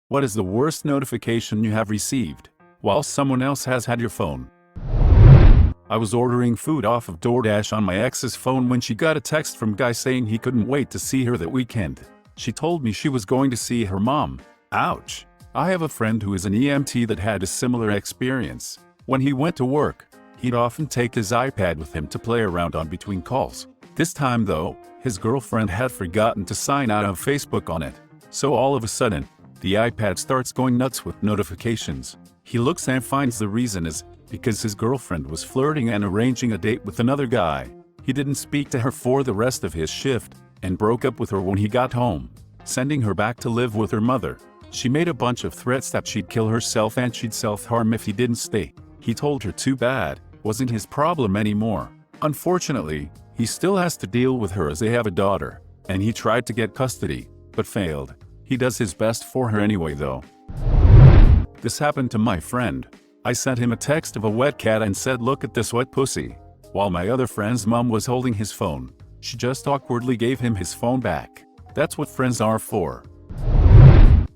What is the worst notification you have received while someone else has had your phone? I was ordering food off of DoorDash on my ex's phone when she got a text from guy saying he couldn't wait to see her that weekend. She told me she was going to see her mom. Ouch. I have a friend who is an EMT that had a similar experience. When he went to work, he'd often take his iPad with him to play around on between calls. This time though, his girlfriend had forgotten to sign out of Facebook on it. So all of a sudden, the iPad starts going nuts with notifications. He looks and finds the reason is because his girlfriend was flirting and arranging a date with another guy. He didn't speak to her for the rest of his shift and broke up with her when he got home, sending her back to live with her mother. She made a bunch of threats that she'd kill herself and she'd self-harm if he didn't stay. He told her too bad wasn't his problem anymore. Unfortunately, he still has to deal with her as they have a daughter, and he tried to get custody, but failed. He does his best for her anyway though. This happened to my friend. I sent him a text of a wet cat and said, "Look at this wet pussy," while my other friend's mom was holding his phone. She just awkwardly gave him his phone back. That's what friends are for.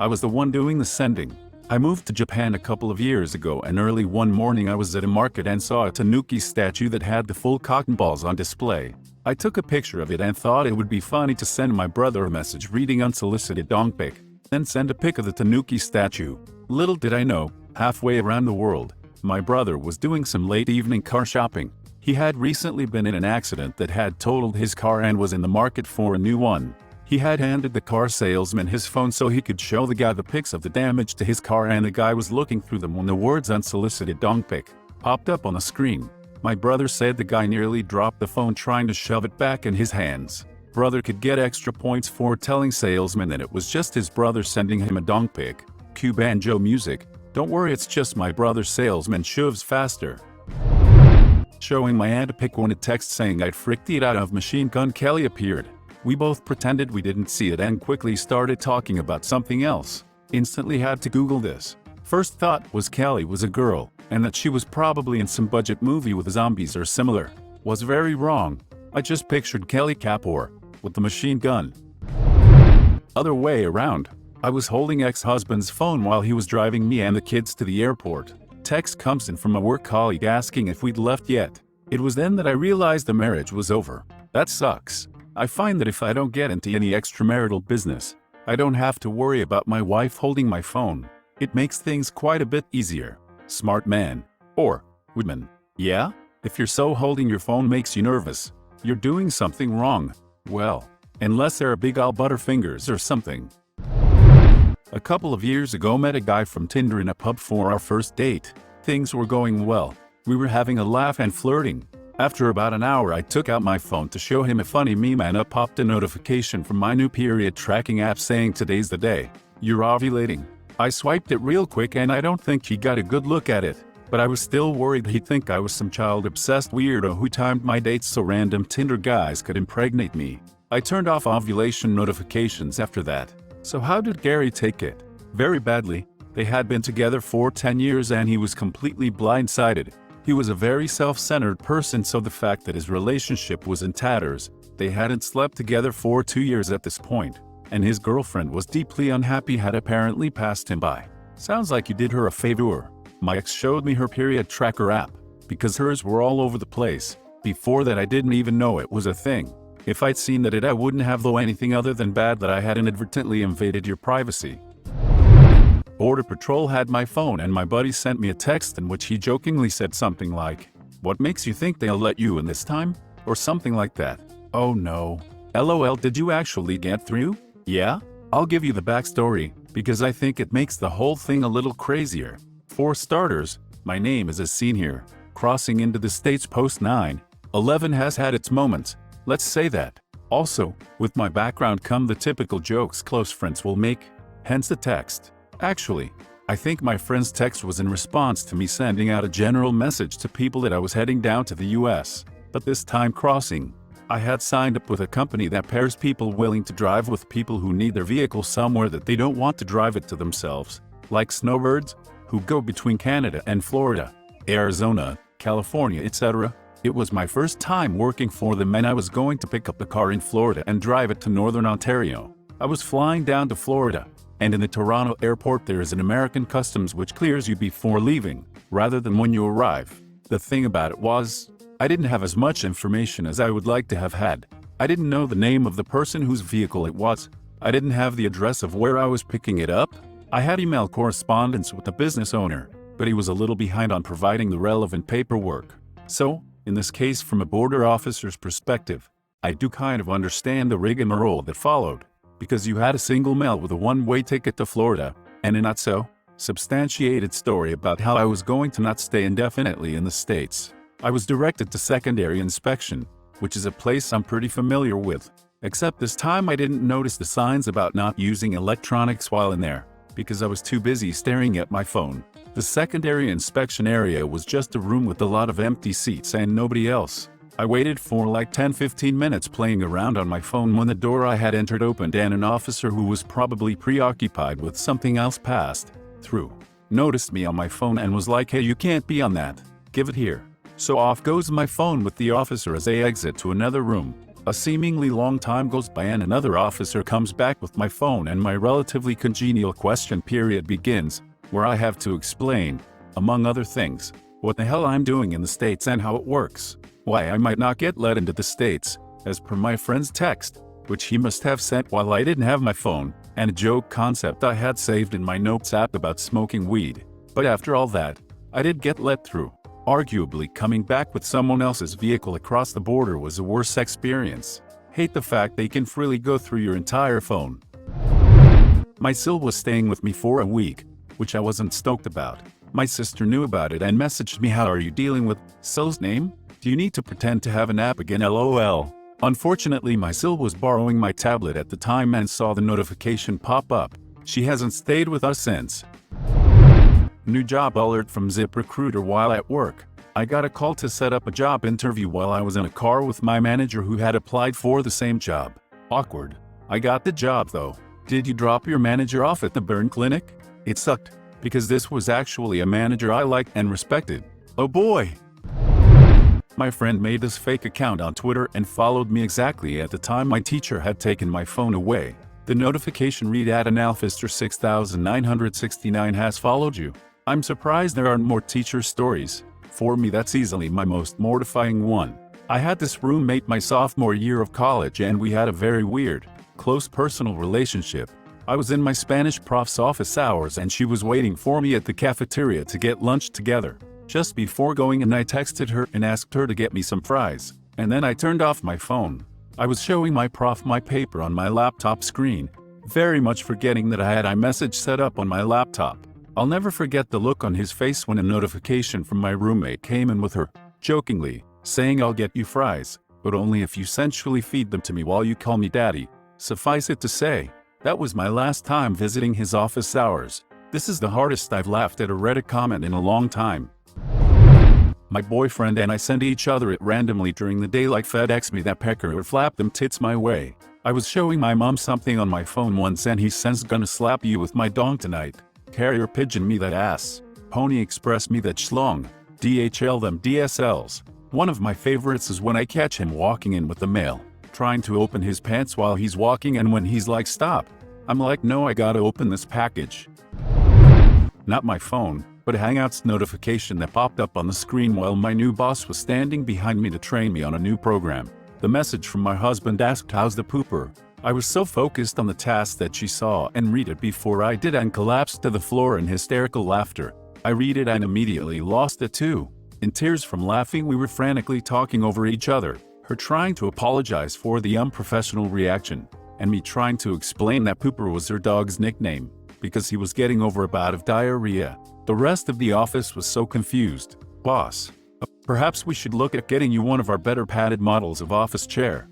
I was the one doing the sending. I moved to Japan a couple of years ago, and early one morning I was at a market and saw a tanuki statue that had the full cotton balls on display. I took a picture of it and thought it would be funny to send my brother a message reading unsolicited dong pic, then send a pic of the tanuki statue. Little did I know, halfway around the world, my brother was doing some late evening car shopping. He had recently been in an accident that had totaled his car and was in the market for a new one. He had handed the car salesman his phone so he could show the guy the pics of the damage to his car, and the guy was looking through them when the words "unsolicited dong pic" popped up on the screen. My brother said the guy nearly dropped the phone trying to shove it back in his hands. Brother could get extra points for telling salesman that it was just his brother sending him a dong pic. Cue banjo music. Don't worry, it's just my brother salesman shoves faster. Showing my aunt a pic when a text saying I'd fricked it out of Machine Gun Kelly appeared. We both pretended we didn't see it and quickly started talking about something else. Instantly had to Google this. First thought was Kelly was a girl, and that she was probably in some budget movie with zombies or similar. Was very wrong. I just pictured Kelly Kapoor with the machine gun. Other way around. I was holding ex-husband's phone while he was driving me and the kids to the airport. Text comes in from a work colleague asking if we'd left yet. It was then that I realized the marriage was over. That sucks. I find that if I don't get into any extramarital business, I don't have to worry about my wife holding my phone. It makes things quite a bit easier. Smart man. Or woman. Yeah? If you're so holding your phone makes you nervous, you're doing something wrong. Well, unless they're big ol' butterfingers or something. A couple of years ago met a guy from Tinder in a pub for our first date. Things were going well. We were having a laugh and flirting. After about an hour I took out my phone to show him a funny meme and up popped a notification from my new period tracking app saying today's the day you're ovulating. I swiped it real quick and I don't think he got a good look at it, but I was still worried he'd think I was some child-obsessed weirdo who timed my dates so random Tinder guys could impregnate me. I turned off ovulation notifications after that. So how did Gary take it? Very badly. They had been together for 10 years and he was completely blindsided. He was a very self-centered person, so the fact that his relationship was in tatters, they hadn't slept together for 2 years at this point, and his girlfriend was deeply unhappy had apparently passed him by. Sounds like you did her a favor. My ex showed me her period tracker app, because hers were all over the place. Before that I didn't even know it was a thing. If I'd seen that I wouldn't have though anything other than bad that I had inadvertently invaded your privacy. Border Patrol had my phone and my buddy sent me a text in which he jokingly said something like, "What makes you think they'll let you in this time?" Or something like that. Oh no. LOL, did you actually get through? Yeah? I'll give you the backstory, because I think it makes the whole thing a little crazier. For starters, my name is as seen here. Crossing into the States post 9/11 has had its moments, let's say that. Also, with my background come the typical jokes close friends will make, hence the text. Actually, I think my friend's text was in response to me sending out a general message to people that I was heading down to the US. But this time crossing, I had signed up with a company that pairs people willing to drive with people who need their vehicle somewhere that they don't want to drive it to themselves, like snowbirds, who go between Canada and Florida, Arizona, California, etc. It was my first time working for them and I was going to pick up the car in Florida and drive it to Northern Ontario. I was flying down to Florida, And in the Toronto airport there is an American customs which clears you before leaving, rather than when you arrive. The thing about it was, I didn't have as much information as I would like to have had. I didn't know the name of the person whose vehicle it was. I didn't have the address of where I was picking it up. I had email correspondence with the business owner, but he was a little behind on providing the relevant paperwork. So, in this case, from a border officer's perspective, I do kind of understand the rigmarole that followed, because you had a single mail with a one-way ticket to Florida, and a not-so-substantiated story about how I was going to not stay indefinitely in the States. I was directed to secondary inspection, which is a place I'm pretty familiar with, except this time I didn't notice the signs about not using electronics while in there, because I was too busy staring at my phone. The secondary inspection area was just a room with a lot of empty seats and nobody else. I waited for like 10-15 minutes playing around on my phone when the door I had entered opened and an officer who was probably preoccupied with something else passed through, noticed me on my phone and was like, "Hey, you can't be on that. Give it here." So off goes my phone with the officer as I exit to another room. A seemingly long time goes by and another officer comes back with my phone and my relatively congenial question period begins, where I have to explain, among other things, what the hell I'm doing in the States and how it works. Why I might not get let into the States, as per my friend's text, which he must have sent while I didn't have my phone, and a joke concept I had saved in my notes app about smoking weed. But after all that, I did get let through. Arguably, coming back with someone else's vehicle across the border was a worse experience. Hate the fact they can freely go through your entire phone. My sil was staying with me for a week, which I wasn't stoked about. My sister knew about it and messaged me, "How are you dealing with sil's name? Do you need to pretend to have a nap again, lol?" Unfortunately, my sil was borrowing my tablet at the time and saw the notification pop up. She hasn't stayed with us since. New job alert from ZipRecruiter while at work. I got a call to set up a job interview while I was in a car with my manager who had applied for the same job. Awkward. I got the job though. Did you drop your manager off at the burn clinic? It sucked, because this was actually a manager I liked and respected. Oh boy! My friend made this fake account on Twitter and followed me exactly at the time my teacher had taken my phone away. The notification read @analfister 6969 has followed you. I'm surprised there aren't more teacher stories. For me, that's easily my most mortifying one. I had this roommate my sophomore year of college and we had a very weird, close personal relationship. I was in my Spanish prof's office hours and she was waiting for me at the cafeteria to get lunch together. Just before going in, I texted her and asked her to get me some fries, and then I turned off my phone. I was showing my prof my paper on my laptop screen, very much forgetting that I had iMessage set up on my laptop. I'll never forget the look on his face when a notification from my roommate came in with her, jokingly, saying, "I'll get you fries, but only if you sensually feed them to me while you call me daddy." Suffice it to say, that was my last time visiting his office hours. This is the hardest I've laughed at a Reddit comment in a long time. My boyfriend and I send each other it randomly during the day, like FedEx me that pecker or flap them tits my way. I was showing my mom something on my phone once and he sends, "Gonna slap you with my dong tonight." Carrier pigeon me that ass. Pony Express me that schlong. DHL them DSLs. One of my favorites is when I catch him walking in with the mail, trying to open his pants while he's walking, and when he's like, "Stop," I'm like, "No, I gotta open this package." Not my phone, but a Hangouts notification that popped up on the screen while my new boss was standing behind me to train me on a new program. The message from my husband asked, "How's the pooper?" I was so focused on the task that she saw and read it before I did and collapsed to the floor in hysterical laughter. I read it and immediately lost it too. In tears from laughing, we were frantically talking over each other, her trying to apologize for the unprofessional reaction, and me trying to explain that pooper was her dog's nickname, because he was getting over a bout of diarrhea. The rest of the office was so confused. "Boss, perhaps we should look at getting you one of our better padded models of office chair."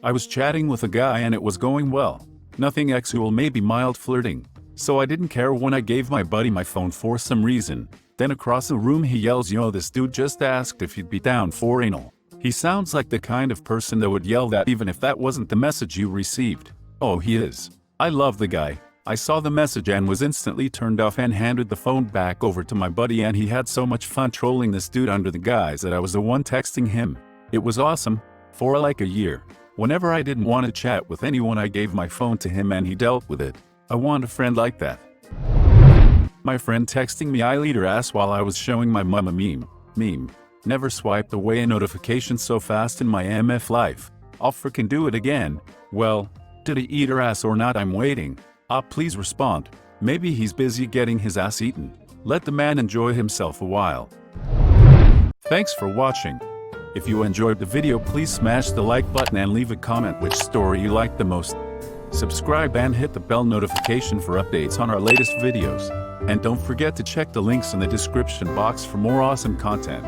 I was chatting with a guy and it was going well. Nothing sexual, maybe mild flirting. So I didn't care when I gave my buddy my phone for some reason. Then across the room he yells, "Yo, this dude just asked if you'd be down for anal." He sounds like the kind of person that would yell that even if that wasn't the message you received. Oh, he is. I love the guy. I saw the message and was instantly turned off and handed the phone back over to my buddy, and he had so much fun trolling this dude under the guise that I was the one texting him. It was awesome. For like a year, whenever I didn't want to chat with anyone, I gave my phone to him and he dealt with it. I want a friend like that. My friend texting me "I eat her ass" while I was showing my mum a meme. Never swiped away a notification so fast in my MF life. I'll frickin' do it again. Well, did he eat her ass or not? I'm waiting. Please respond. Maybe he's busy getting his ass eaten. Let the man enjoy himself a while. Thanks for watching. If you enjoyed the video, please smash the like button and leave a comment which story you liked the most. Subscribe and hit the bell notification for updates on our latest videos. And don't forget to check the links in the description box for more awesome content.